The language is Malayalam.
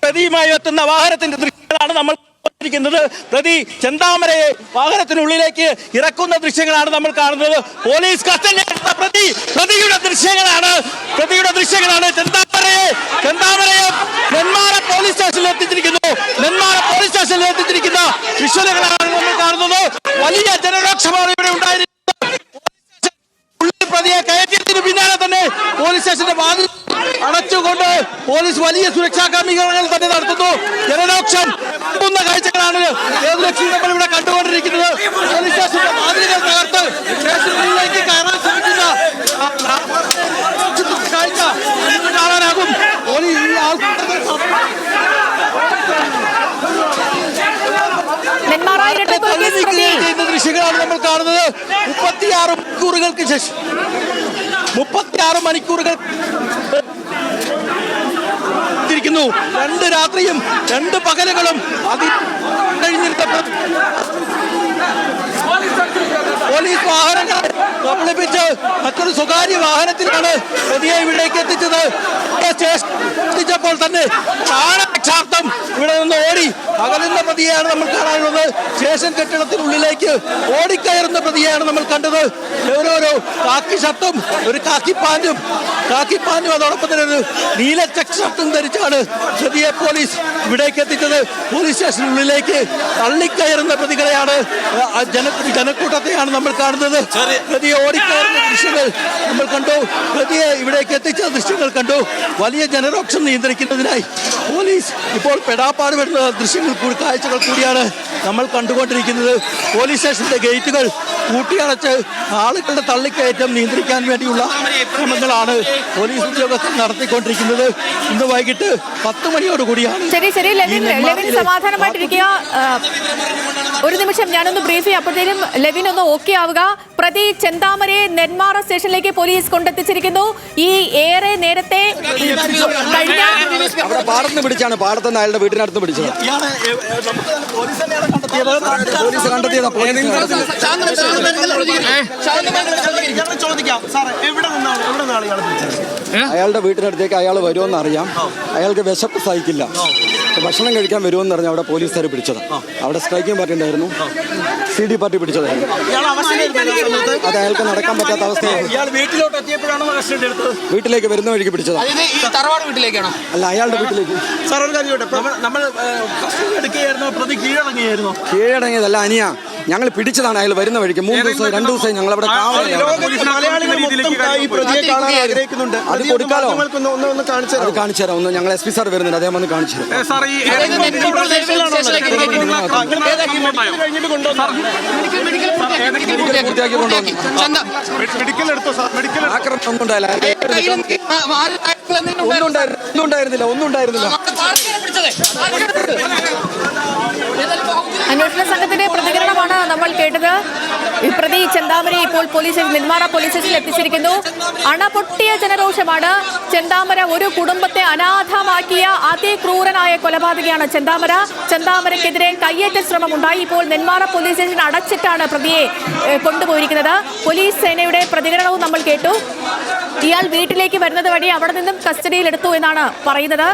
പ്രതിയുമായി എത്തുന്ന വാഹനത്തിന്റെ ദൃശ്യങ്ങളാണ് നമ്മൾ ിക്കുന്നത്. പ്രതി ചെന്താമരയെ വാഹനത്തിനുള്ളിലേക്ക് ഇറക്കുന്ന ദൃശ്യങ്ങളാണ് നമ്മൾ കാണുന്നത്. പോലീസ് കസ്റ്റഡിയിലെടുത്ത പ്രതിയുടെ ദൃശ്യങ്ങളാണ്. ചെന്താമരയെ നെന്മാറ പോലീസ് സ്റ്റേഷനിൽ എത്തിച്ചിരിക്കുന്നു. വിഷ്വലുകളാണ് നമ്മൾ കാണുന്നത്. വലിയ ജനരോക്ഷമാണ് ഇവിടെ ഉണ്ടായിരിക്കുന്നത്. പ്രതിയെ കയറ്റിയതിന് പിന്നാലെ തന്നെ പോലീസ് സ്റ്റേഷന്റെ വാതിൽ അടച്ചുകൊണ്ട് പോലീസ് വലിയ സുരക്ഷാ ക്രമീകരണങ്ങൾ തന്നെ നടത്തുന്നു. ജനരോക്ഷം കാഴ്ചകളാണ് നമ്മൾ ഇവിടെ കണ്ടുകൊണ്ടിരിക്കുന്നത്. പോലീസ് സ്റ്റേഷന്റെ വാതിലുകൾ തകർത്ത് സ്റ്റേഷനിലേക്ക് കയറാൻ ശ്രമിക്കുന്ന കാഴ്ച കാണാനാകും. ദൃശ്യങ്ങളാണ് നമ്മൾ കാണുന്നത്. 36 മണിക്കൂറുകൾക്ക് ശേഷം 36 മണിക്കൂറുകൾ ിരിക്കുന്നു. 2 രാത്രിയും 2 പകലുകളും അതിൽ കഴിഞ്ഞിരുന്ന പോലീസ് വാഹനങ്ങൾ കബളിപ്പിച്ച് മറ്റൊരു സ്വകാര്യ വാഹനത്തിലാണ് പ്രതിയെ ഇവിടേക്ക് എത്തിച്ചത്. എത്തിച്ചപ്പോൾ തന്നെ ചാണകക്ഷാർത്ഥം ഇവിടെ നിന്ന് ഓടി അകലുന്ന പ്രതിയെയാണ് നമ്മൾ കാണാനുള്ളത്. സ്റ്റേഷൻ കെട്ടിടത്തിനുള്ളിലേക്ക് ഓടിക്കയറുന്ന പ്രതിയെയാണ് നമ്മൾ കണ്ടത്. ഓരോരോ കാക്കി ഷർട്ടും ഒരു കാക്കി പാൻറ്റും അതോടൊപ്പം തന്നെ ഒരു നീല ചെക്ക് ഷർട്ടും ധരിച്ചാണ് പ്രതിയെ പോലീസ് ഇവിടേക്ക് എത്തിച്ചത്. പോലീസ് സ്റ്റേഷനുള്ളിലേക്ക് തള്ളിക്കയറുന്ന പ്രതികളെയാണ്, ജനക്കൂട്ടത്തെയാണ് നമ്മൾ കാണുന്നത്. പ്രതിയെ ഓടിക്കയറുന്ന ദൃശ്യങ്ങൾ നമ്മൾ കണ്ടു. പ്രതിയെ ഇവിടേക്ക് എത്തിച്ച ദൃശ്യങ്ങൾ കണ്ടു. വലിയ ജനരോക്ഷം നിയന്ത്രിക്കുന്നതിനായി പോലീസ് ഇപ്പോൾ പെടാപ്പാട് വരുന്ന കാഴ്ചകൾ കൂടിയാണ് നമ്മൾ കണ്ടുകൊണ്ടിരിക്കുന്നത്. പോലീസ് സ്റ്റേഷന്റെ ഗേറ്റുകൾ കൂട്ടിയടച്ച് ആളുകളുടെ തള്ളിക്കയറ്റം നിയന്ത്രിക്കാൻ വേണ്ടിയുള്ള ശ്രമങ്ങളാണ് പോലീസ് ഉദ്യോഗസ്ഥർ നടത്തിക്കൊണ്ടിരിക്കുന്നത്. ഇന്ന് വൈകിട്ട് 10 മണിയോടുകൂടിയാണ്. ശരി ലെവിൻ സമാധാനമായിട്ടിരിക്കുക. ഒരു നിമിഷം ഞാനൊന്ന് ബ്രീഫ് ചെയ്യാം. അപ്പോഴത്തേക്കും ലെവിൻ ഒന്ന് ഓക്കെ ആവുക. പ്രതി ചെന്താമരയെ നെന്മാറ സ്റ്റേഷനിലേക്ക് പോലീസ് കൊണ്ടെത്തിച്ചിരിക്കുന്നു. ഈ ഏറെ നേരത്തെ പാടത്ത് പിടിച്ചാണ്, പാടത്തുനിന്ന് അയാളുടെ വീട്ടിനടുത്ത് പിടിച്ചത്. പോലീസ് കണ്ടെത്തിയത് അയാളുടെ വീട്ടിനടുത്തേക്ക് അയാൾ വരുമെന്ന് അറിയാം. അയാൾക്ക് വിശപ്പ് സഹിക്കില്ല, ഭക്ഷണം കഴിക്കാൻ വരുമെന്ന് പറഞ്ഞാൽ അവിടെ പോലീസുകാർ പിടിച്ചത്. അവിടെ സ്ട്രൈക്കിംഗ് പാർട്ടി ഉണ്ടായിരുന്നു, CD പാർട്ടി പിടിച്ചതായിരുന്നു. അത് അയാൾക്ക് നടക്കാൻ പറ്റാത്ത അവസ്ഥയാണ്. വീട്ടിലേക്ക് വരുന്ന വഴിക്ക് പിടിച്ചത്. അല്ല, അയാളുടെ വീട്ടിലേക്ക്. കീഴടങ്ങിയതല്ല അനിയ, ഞങ്ങൾ പിടിച്ചതാണ്. അയാൾ വരുന്ന വഴിക്ക് 3 ദിവസം 2 ദിവസം ഞങ്ങൾ അവിടെ അത് കൊടുക്കാലോ. അത് കാണിച്ചു തരാം. ഒന്ന് ഞങ്ങൾ SP സാർ വരുന്നുണ്ട്, അദ്ദേഹം വന്ന് കാണിച്ചു തരാം. പൂർത്തിയാക്കി കൊണ്ടുവന്നു. ആക്രമണം ഒന്നും ഉണ്ടായിരുന്നില്ല. അന്വേഷണ സംഘത്തിന്റെ പ്രതികരണമാണ് നമ്മൾ കേട്ടത്. ഈ പ്രതി ചെന്താമരയെ ഇപ്പോൾ നെന്മാറ പോലീസ് സ്റ്റേഷനിൽ എത്തിച്ചിരിക്കുന്നു. അണപൊട്ടിയ ജനരോഷമാണ്. ചെന്താമര ഒരു കുടുംബത്തെ അനാഥമാക്കിയ അതിക്രൂരനായ കൊലപാതകയാണ് ചെന്താമരക്കെതിരെ കയ്യേറ്റ ശ്രമം ഉണ്ടായി. ഇപ്പോൾ നെന്മാറ പോലീസ് സ്റ്റേഷൻ അടച്ചിട്ടാണ് പ്രതിയെ കൊണ്ടുപോയിരിക്കുന്നത്. പോലീസ് സേനയുടെ പ്രതികരണവും നമ്മൾ കേട്ടു. ഇയാൾ വീട്ടിലേക്ക് വരുന്നത് വഴി അവിടെ നിന്നും കസ്റ്റഡിയിലെടുത്തു എന്നാണ് പറയുന്നത്.